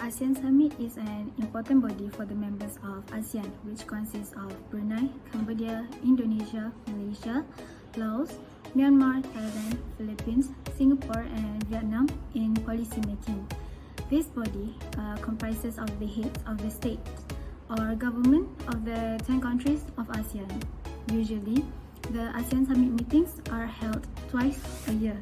ASEAN Summit is an important body for the members of ASEAN, which consists of Brunei, Cambodia, Indonesia, Malaysia, Laos, Myanmar, Thailand, Philippines, Singapore, and Vietnam in policy making. This body comprises of the heads of the state or government of the 10 countries of ASEAN. Usually, the ASEAN Summit meetings are held twice a year,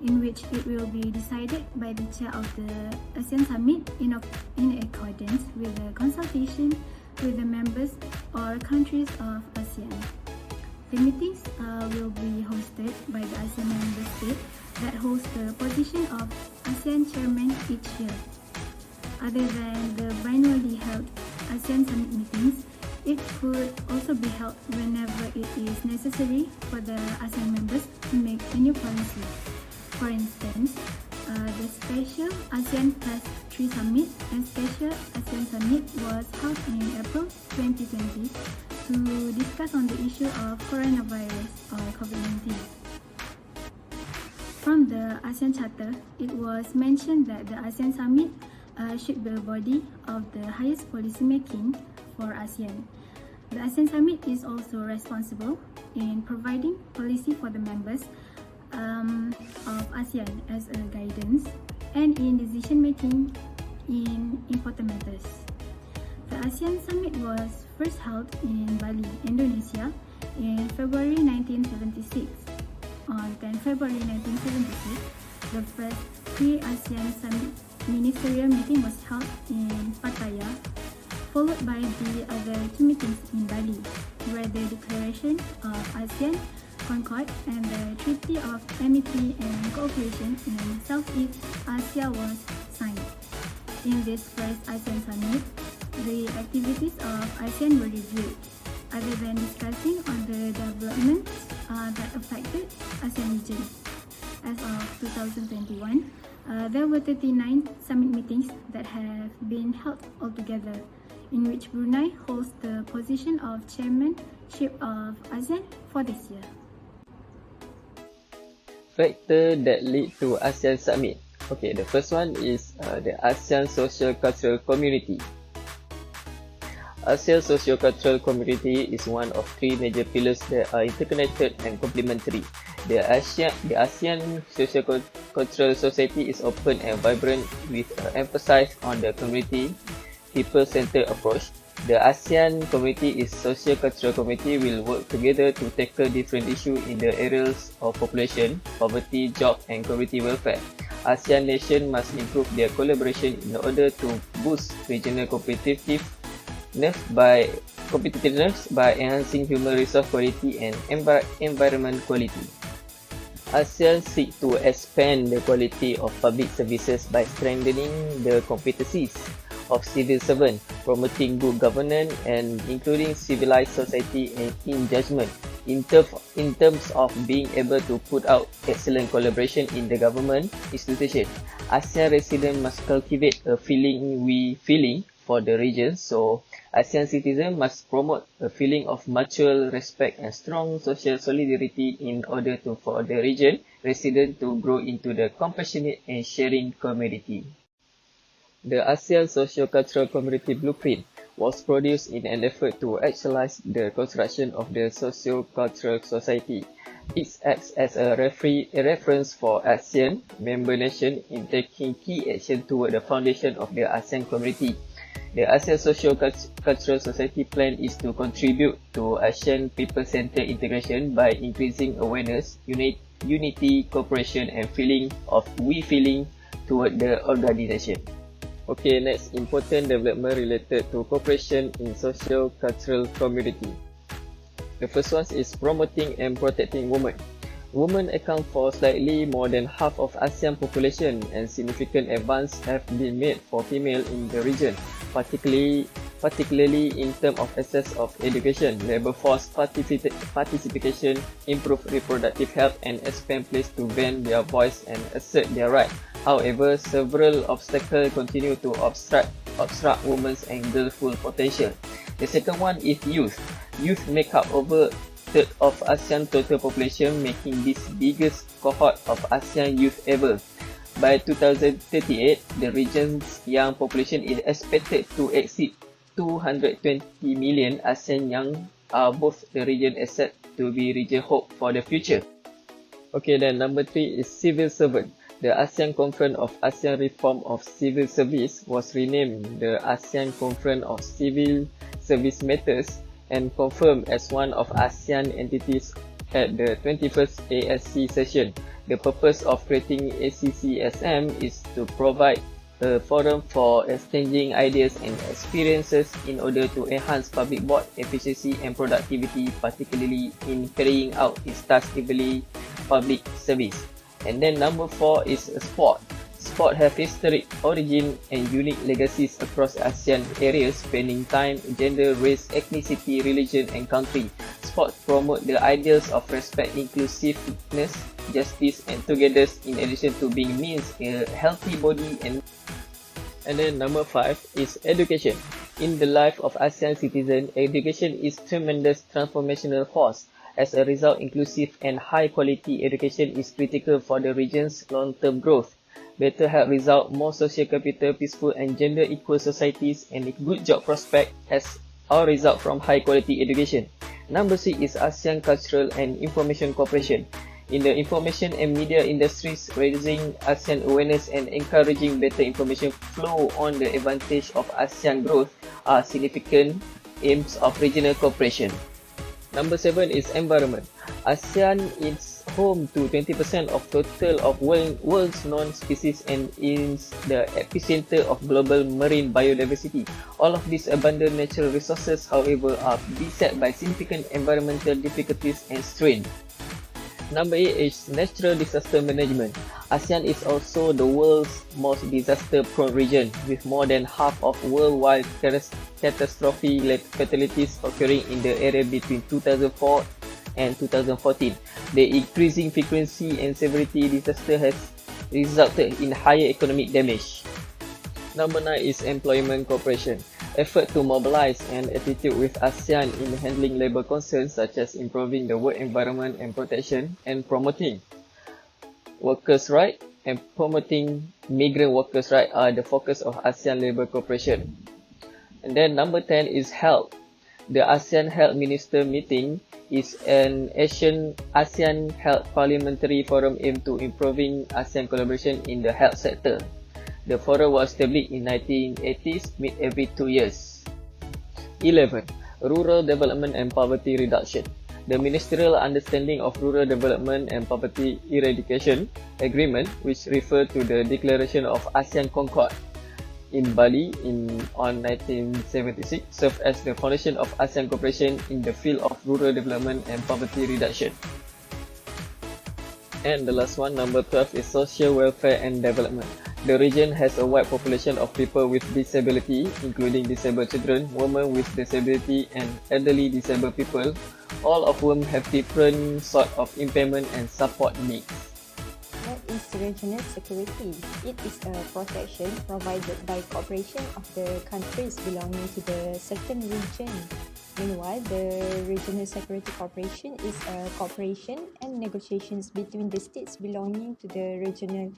in which it will be decided by the chair of the ASEAN Summit in accordance with the consultation with the members or countries of ASEAN. The meetings will be hosted by the ASEAN member state that holds the position of ASEAN chairman each year. Other than the biannually held ASEAN Summit meetings, it could also be held whenever it is necessary for the ASEAN members to make a new policy. For instance, the Special ASEAN Plus 3 Summit and Special ASEAN Summit was held in April 2020 to discuss on the issue of coronavirus or COVID-19. From the ASEAN Charter, it was mentioned that the ASEAN Summit should be a body of the highest policy making for ASEAN. The ASEAN Summit is also responsible in providing policy for the members of ASEAN as a guidance and in decision making in important matters. The ASEAN Summit was first held in Bali, Indonesia in February 1976. On 10 February 1976, the first pre-ASEAN Summit ministerial meeting was held in Pattaya, followed by the other two meetings in Bali, where the Declaration of ASEAN Concord and the Treaty of Amity and Cooperation in Southeast Asia was signed. In this first ASEAN Summit, the activities of ASEAN were reviewed. Other than discussing on the developments that affected ASEAN region. As of 2021, there were 39 summit meetings that have been held altogether, in which Brunei holds the position of chairmanship of ASEAN for this year. Factors that lead to ASEAN Summit. Okay, the first one is the ASEAN Socio-Cultural Community. ASEAN Socio-Cultural Community is one of three major pillars that are interconnected and complementary. The ASEAN Socio-Cultural Society is open and vibrant with emphasis on the community, people-centered approach. The ASEAN Community is Socio-Cultural Committee will work together to tackle different issues in the areas of population, poverty, job and community welfare. ASEAN nations must improve their collaboration in order to boost regional competitiveness by enhancing human resource quality and environment quality. ASEAN seeks to expand the quality of public services by strengthening the competencies of civil servants, promoting good governance and including civilized society and in judgment. In terms of being able to put out excellent collaboration in the government institution, ASEAN residents must cultivate a feeling for the region, so ASEAN citizens must promote a feeling of mutual respect and strong social solidarity in order for the region residents to grow into the compassionate and sharing community. The ASEAN Socio-Cultural Community Blueprint was produced in an effort to actualize the construction of the socio-cultural society. It acts as a reference for ASEAN member nations in taking key action toward the foundation of the ASEAN community. The ASEAN Socio-Cultural Society plan is to contribute to ASEAN people-centered integration by increasing awareness, unity, cooperation and feeling toward the organization. Okay, next important development related to cooperation in socio-cultural community. The first one is promoting and protecting women. Women account for slightly more than half of ASEAN population and significant advances have been made for females in the region, particularly in terms of access of education, labor force participation, improve reproductive health and expand place to vent their voice and assert their right. However, several obstacles continue to obstruct women's and girls' full potential. The second one is youth. Youth make up over third of ASEAN total population, making this biggest cohort of ASEAN youth ever. By 2038, the region's young population is expected to exceed 220 million. ASEAN young are both the region accept to be region hope for the future. Okay, then number 3 is civil servant. The ASEAN Conference of ASEAN Reform of Civil Service was renamed the ASEAN Conference of Civil Service Matters and confirmed as one of ASEAN entities at the 21st ASC session. The purpose of creating ACCSM is to provide a forum for exchanging ideas and experiences in order to enhance public board efficiency and productivity, particularly in carrying out its task-heavy public service. And then number 4 is sport. Sport have historic origin and unique legacies across ASEAN areas spanning time, gender, race, ethnicity, religion, and country. Sports promote the ideals of respect, inclusiveness, justice, and togetherness in addition to being means a healthy body and then number 5 is education. In the life of ASEAN citizen, education is tremendous transformational force. As a result, inclusive and high-quality education is critical for the region's long-term growth. Better health result, more social capital, peaceful and gender-equal societies, and a good job prospect as all result from high-quality education. Number 6 is ASEAN Cultural and Information Cooperation. In the information and media industries, raising ASEAN awareness and encouraging better information flow on the advantage of ASEAN growth are significant aims of regional cooperation. Number 7 is environment. ASEAN is home to 20% of total of world's known species and is the epicenter of global marine biodiversity. All of these abundant natural resources, however, are beset by significant environmental difficulties and strain. Number 8 is natural disaster management. ASEAN is also the world's most disaster-prone region, with more than half of worldwide catastrophe fatalities occurring in the area between 2004 and 2014. The increasing frequency and severity disaster has resulted in higher economic damage. Number 9 is employment cooperation. Effort to mobilize an attitude with ASEAN in handling labour concerns such as improving the work environment and protection and promoting workers' rights and promoting migrant workers' rights are the focus of ASEAN labour cooperation. And then number 10 is health. The ASEAN Health Minister Meeting is an ASEAN Health Parliamentary Forum aimed to improving ASEAN collaboration in the health sector. The forum was established in 1980s, meet every 2 years. 11. Rural Development and Poverty Reduction. The Ministerial Understanding of Rural Development and Poverty Eradication Agreement, which refer to the Declaration of ASEAN Concord in Bali on 1976, served as the foundation of ASEAN cooperation in the field of rural development and poverty reduction. And the last one, number 12, is social welfare and development. The region has a wide population of people with disability, including disabled children, women with disability, and elderly disabled people, all of whom have different sort of impairment and support needs. What is regional security? It is a protection provided by cooperation of the countries belonging to the certain region. Meanwhile, the Regional Security Cooperation is a cooperation and negotiations between the states belonging to the regional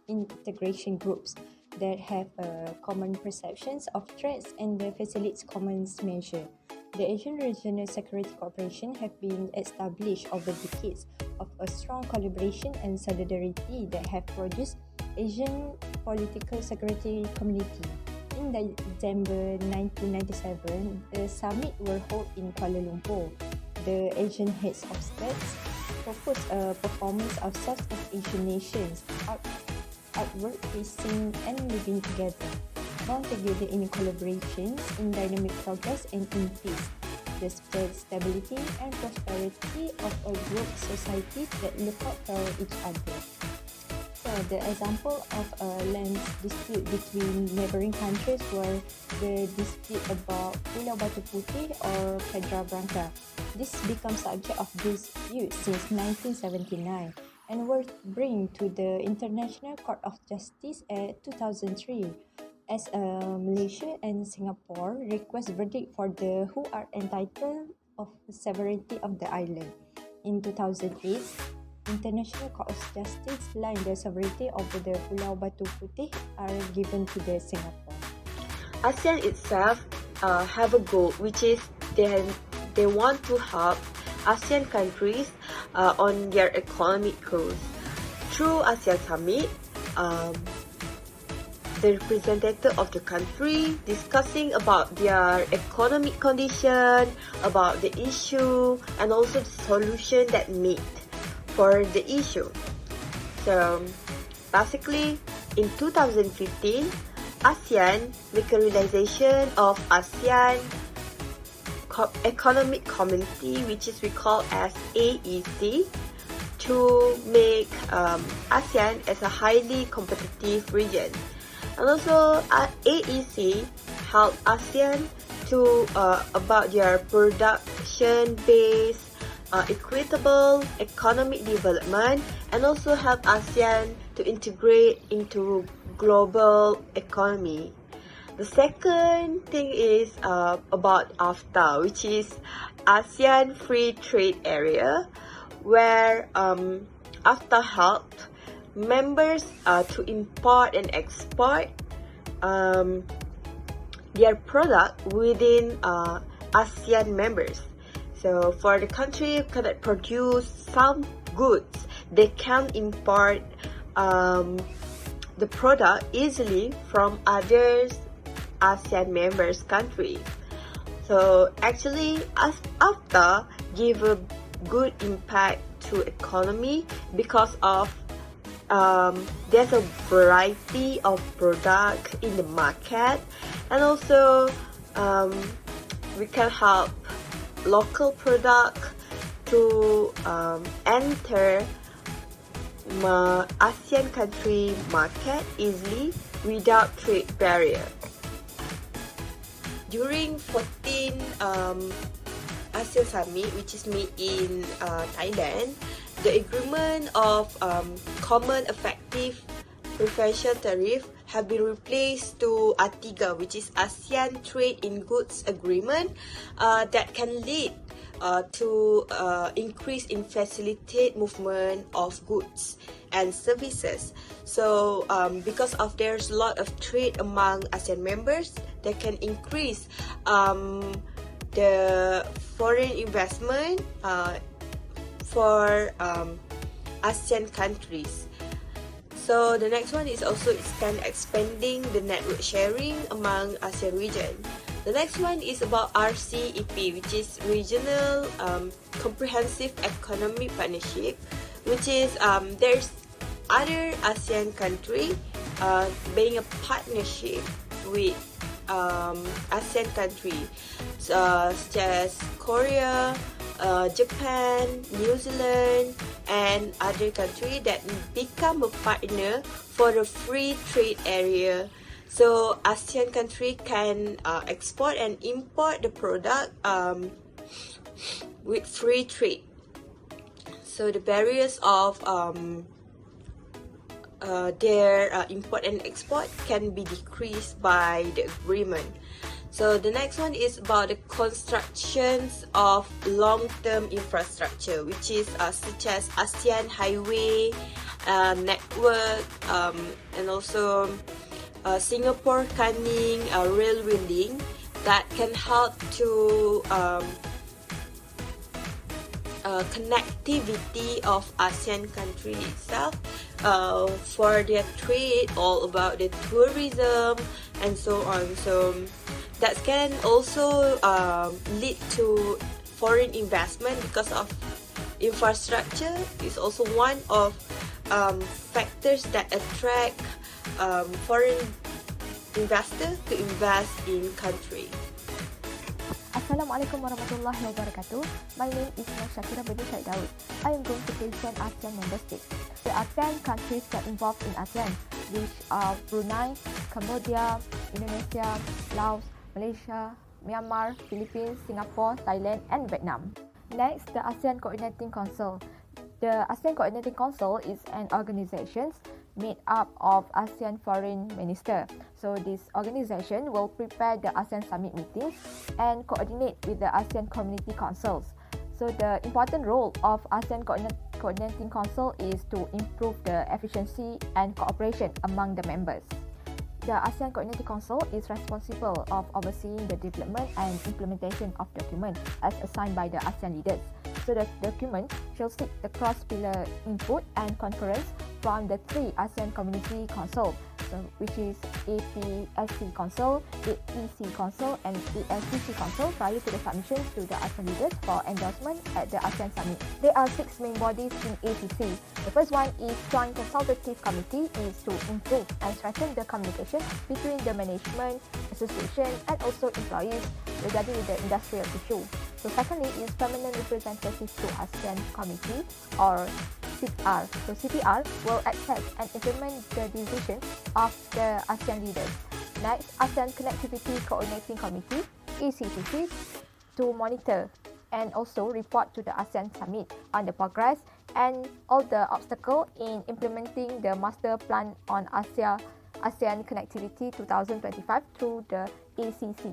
integration groups that have common perceptions of threats and facilitates common measures. The Asian Regional Security Cooperation have been established over decades of a strong collaboration and solidarity that have produced Asian Political Security Community. In December 1997, the summit were held in Kuala Lumpur. The Asian heads of states proposed a performance of Southeast Asian nations outward facing and living together, bound together in collaborations, in dynamic progress and in peace, the stability and prosperity of a global society that look out for each other. So the example of a land dispute between neighboring countries were the dispute about Pulau Batu Putih or Pedra Branca. This becomes subject of dispute since 1979 and were brought to the International Court of Justice at 2003 as Malaysia and Singapore request verdict for the who are entitled of the sovereignty of the island. In 2008, International Court of Justice line the sovereignty over the Pulau Batu Putih are given to the Singapore. ASEAN itself have a goal, which is they want to help ASEAN countries on their economic growth. Through ASEAN Summit, the representative of the country discussing about their economic condition, about the issue, and also the solution that meet for the issue. So basically, in 2015, ASEAN make a realization of ASEAN Economic Community, which is we call as AEC, to make ASEAN as a highly competitive region. And also AEC help ASEAN to about their production-based equitable economic development, and also help ASEAN to integrate into global economy. The second thing is about AFTA, which is ASEAN Free Trade Area, where AFTA helped members to import and export their product within ASEAN members. So for the country cannot produce some goods, they can import the product easily from others ASEAN members country. So actually, AFTA give a good impact to economy because of there's a variety of products in the market, and also we can help local product to enter ASEAN country market easily without trade barrier. During 14 ASEAN Summit, which is made in Thailand, the agreement of Common Effective Preferential Tariff have been replaced to ATIGA, which is ASEAN Trade in Goods Agreement, that can lead to increase in facilitate movement of goods and services. So because of there's a lot of trade among ASEAN members, that can increase the foreign investment for ASEAN countries. So the next one is also expanding the network sharing among ASEAN region. The next one is about RCEP, which is Regional Comprehensive Economic Partnership, which is there's other ASEAN country being a partnership with ASEAN country, such as Korea, Japan, New Zealand, and other countries that become a partner for a free trade area. So ASEAN country can export and import the product with free trade. So the barriers of their import and export can be decreased by the agreement. So the next one is about the constructions of long-term infrastructure, which is such as ASEAN highway network, and also Singapore Canning railway link that can help to connectivity of ASEAN country itself for their trade, all about the tourism and so on. So that can also lead to foreign investment because of infrastructure is also one of factors that attract foreign investors to invest in country. Assalamualaikum warahmatullahi wabarakatuh. My name is Shakira Bedi Syed Daud. I am going to present ASEAN member states. The ASEAN countries that involved in ASEAN, which are Brunei, Cambodia, Indonesia, Laos, Malaysia, Myanmar, Philippines, Singapore, Thailand, and Vietnam. Next, the ASEAN Coordinating Council. The ASEAN Coordinating Council is an organization made up of ASEAN foreign ministers. So this organization will prepare the ASEAN summit meetings and coordinate with the ASEAN community councils. So the important role of ASEAN Coordinating Council is to improve the efficiency and cooperation among the members. The ASEAN Coordinating Council is responsible of overseeing the development and implementation of documents as assigned by the ASEAN leaders. So the document shall seek the cross-pillar input and concurrence from the three ASEAN Community Council, which is APSC Council, AEC Council and ASCC Council prior to the submissions to the ASEAN leaders for endorsement at the ASEAN Summit. There are 6 main bodies in APC. The first one is Joint Consultative Committee, is to improve and strengthen the communication between the management, association and also employees regarding the industrial issue. So secondly is Permanent Representative to ASEAN Committee or CPR. So CPR will access and implement the decisions of the ASEAN leaders. Next, ASEAN Connectivity Coordinating Committee, ACCC, to monitor and also report to the ASEAN Summit on the progress and all the obstacles in implementing the Master Plan on ASEAN Connectivity 2025 through the ACC.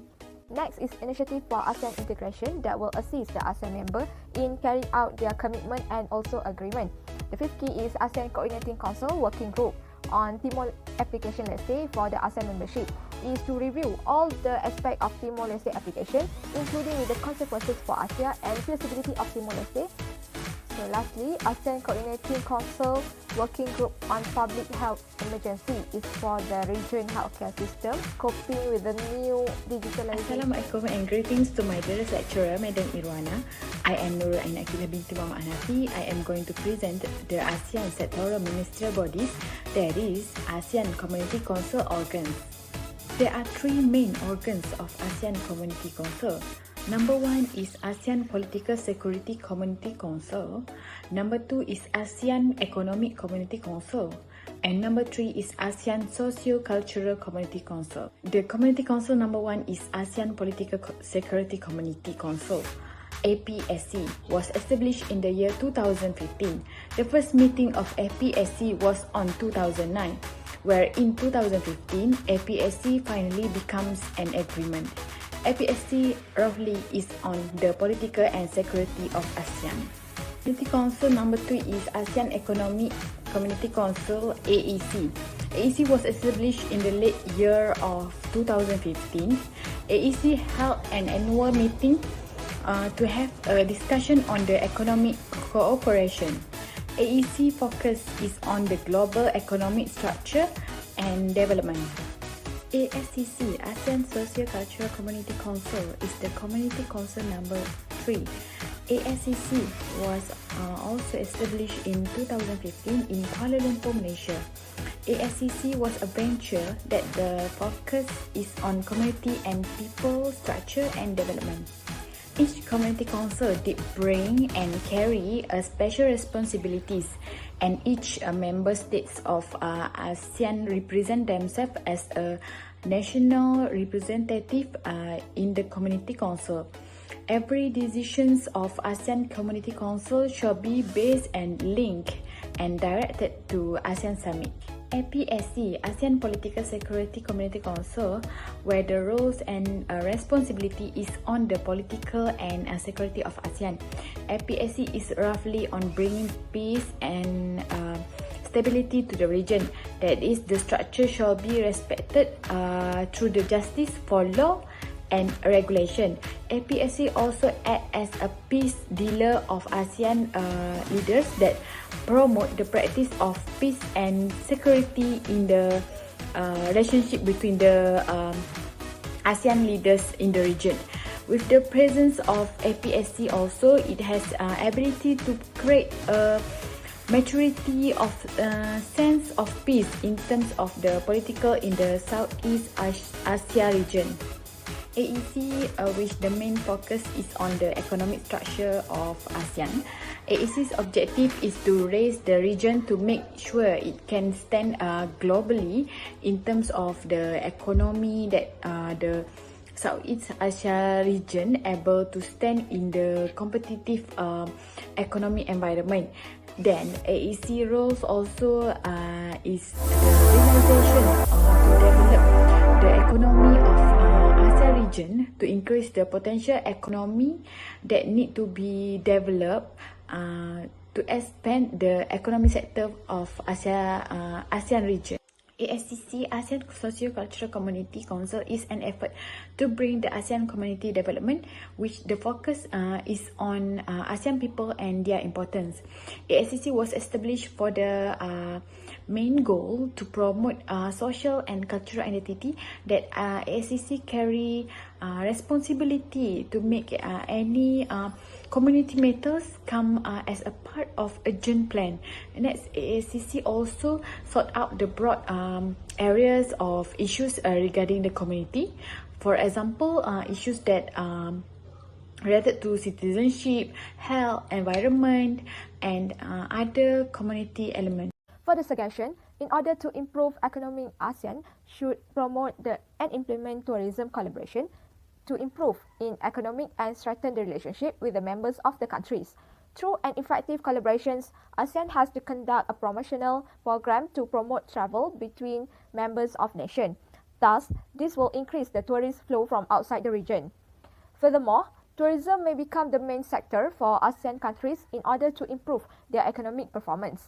Next is Initiative for ASEAN Integration that will assist the ASEAN member in carrying out their commitment and also agreement. The fifth key is ASEAN Coordinating Council Working Group on Timor-Leste application, let's say, for the ASEAN membership is to review all the aspects of Timor-Leste application, including with the consequences for ASEAN and feasibility of Timor-Leste. So lastly, ASEAN Coordinating Council Working Group on Public Health Emergency is for the region healthcare system, coping with the new digitalization. Assalamualaikum and greetings to my dearest lecturer, Madam Irwana. I am Nooridayu binti Muhammad Hanafi. I am going to present the ASEAN sectoral ministerial bodies, that is, ASEAN Community Council organs. There are 3 main organs of ASEAN Community Council. Number 1 is ASEAN Political Security Community Council. Number 2 is ASEAN Economic Community Council. And number 3 is ASEAN Socio-Cultural Community Council. The Community Council number 1 is ASEAN Political Security Community Council. APSC was established in the year 2015. The first meeting of APSC was on 2009, where in 2015, APSC finally becomes an agreement. APSC roughly is on the political and security of ASEAN. Community Council number 2 is ASEAN Economic Community Council, AEC. AEC was established in the late year of 2015. AEC held an annual meeting to have a discussion on the economic cooperation. AEC focus is on the global economic structure and development. ASCC, ASEAN Socio-Cultural Community Council, is the Community Council number 3. ASCC was also established in 2015 in Kuala Lumpur, Malaysia. ASCC was a venture that the focus is on community and people structure and development. Each community council did bring and carry a special responsibilities, and each member states of ASEAN represent themselves as a national representative in the community council. Every decisions of ASEAN Community Council shall be based and linked and directed to ASEAN Summit. APSC, ASEAN Political Security Community Council, where the roles and responsibility is on the political and security of ASEAN. APSC is roughly on bringing peace and stability to the region. That is, the structure shall be respected through the justice for law and regulation. APSC also acts as a peace dealer of ASEAN leaders that promote the practice of peace and security in the relationship between the ASEAN leaders in the region. With the presence of APSC also, it has ability to create a maturity of sense of peace in terms of the political in the Southeast Asia region. AEC, which the main focus is on the economic structure of ASEAN. AEC's objective is to raise the region to make sure it can stand globally in terms of the economy, that the Southeast Asia region able to stand in the competitive economic environment. Then AEC roles also is the realization to develop the economy of ASEAN region to increase the potential economy that need to be developed to expand the economic sector of ASEAN region. ASCC, ASEAN Socio-Cultural Community Council, is an effort to bring the ASEAN community development, which the focus is on ASEAN people and their importance. ASCC was established for the main goal to promote social and cultural identity that ASCC carry responsibility to make any community matters come as a part of a joint plan. And that's ASCC also sought out the broad areas of issues regarding the community. For example, issues that related to citizenship, health, environment, and other community elements. Further suggestion, in order to improve economic, ASEAN should promote and implement tourism collaboration to improve in economic and strengthen the relationship with the members of the countries. Through an effective collaborations, ASEAN has to conduct a promotional program to promote travel between members of nation. Thus, this will increase the tourist flow from outside the region. Furthermore, tourism may become the main sector for ASEAN countries in order to improve their economic performance.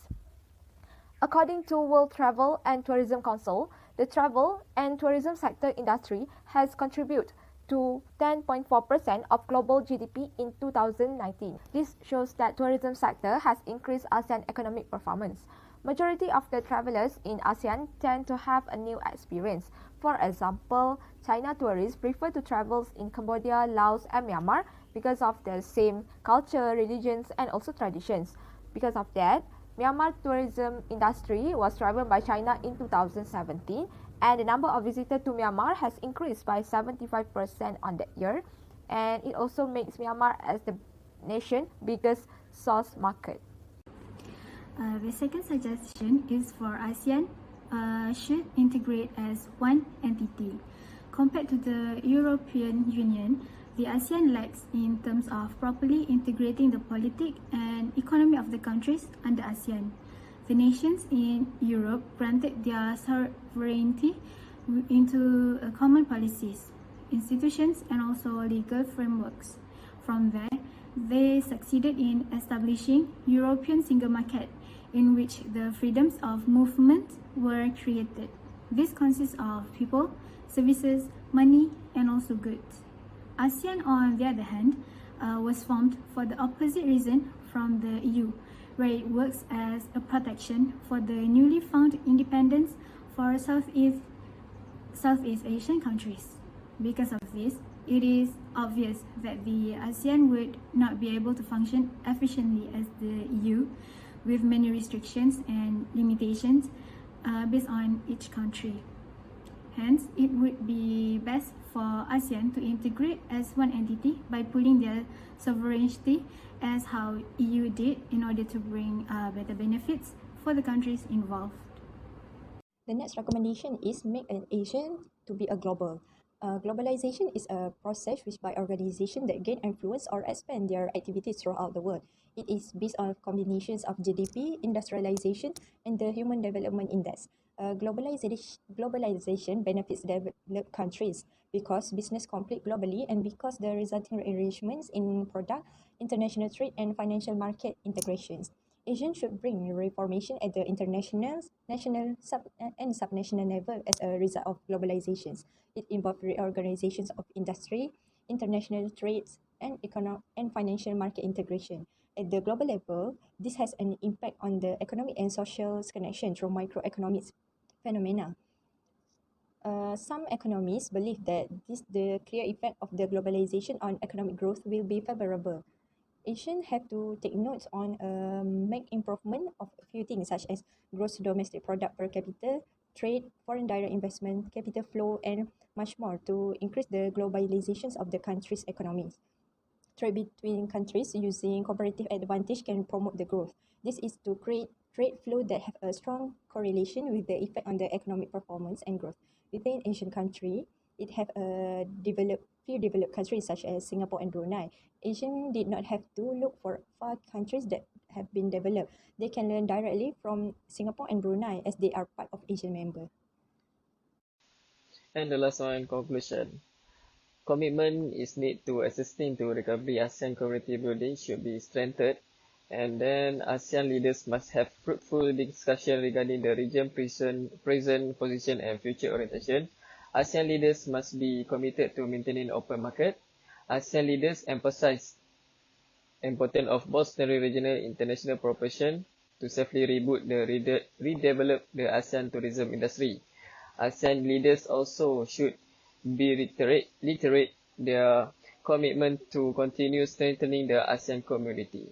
According to World Travel and Tourism Council, the travel and tourism sector industry has contributed to 10.4% of global GDP in 2019. This shows that tourism sector has increased ASEAN economic performance. Majority of the travelers in ASEAN tend to have a new experience. For example, China tourists prefer to travel in Cambodia, Laos, and Myanmar because of the same culture, religions, and also traditions. Because of that, Myanmar tourism industry was driven by China in 2017, and the number of visitors to Myanmar has increased by 75% on that year, and it also makes Myanmar as the nation's biggest source market. The second suggestion is for ASEAN should integrate as one entity. Compared to the European Union, the ASEAN lags in terms of properly integrating the politics and economy of the countries under ASEAN. The nations in Europe granted their sovereignty into common policies, institutions, and also legal frameworks. From there, they succeeded in establishing European single market, in which the freedoms of movement were created. This consists of people, services, money, and also goods. ASEAN, on the other hand, was formed for the opposite reason from the EU, where it works as a protection for the newly found independence for Southeast Asian countries. Because of this, it is obvious that the ASEAN would not be able to function efficiently as the EU, with many restrictions and limitations based on each country. Hence, it would be best for ASEAN to integrate as one entity by pooling their sovereignty as how EU did in order to bring better benefits for the countries involved. The next recommendation is make an Asian to be a global. Globalization is a process which by organizations that gain influence or expand their activities throughout the world. It is based on combinations of GDP, industrialization, and the Human Development Index. Globalization benefits developed countries because business complete globally and because the resulting arrangements in product, international trade, and financial market integrations. Asians should bring reformation at the international, national, and subnational level as a result of globalizations. It involves reorganizations of industry, international trades, and financial market integration. At the global level, this has an impact on the economic and social connection through microeconomic phenomena. Some economists believe that the clear effect of the globalization on economic growth will be favorable. Asians have to take notes on make improvement of a few things such as gross domestic product per capita, trade, foreign direct investment, capital flow, and much more to increase the globalizations of the country's economies. Trade between countries using comparative advantage can promote the growth. This is to create trade flow that have a strong correlation with the effect on the economic performance and growth. Within Asian country, it have a few developed countries such as Singapore and Brunei. Asians did not have to look for far countries that have been developed. They can learn directly from Singapore and Brunei as they are part of Asian member. And the last one, conclusion. Commitment is made to assisting to recovery ASEAN community building should be strengthened And then ASEAN leaders must have fruitful discussion regarding the region present position and future orientation. ASEAN leaders must be committed to maintaining open market. ASEAN leaders emphasize importance of bolstering regional international cooperation to safely redevelop the ASEAN tourism industry. ASEAN leaders also should reiterate their commitment to continue strengthening the ASEAN community.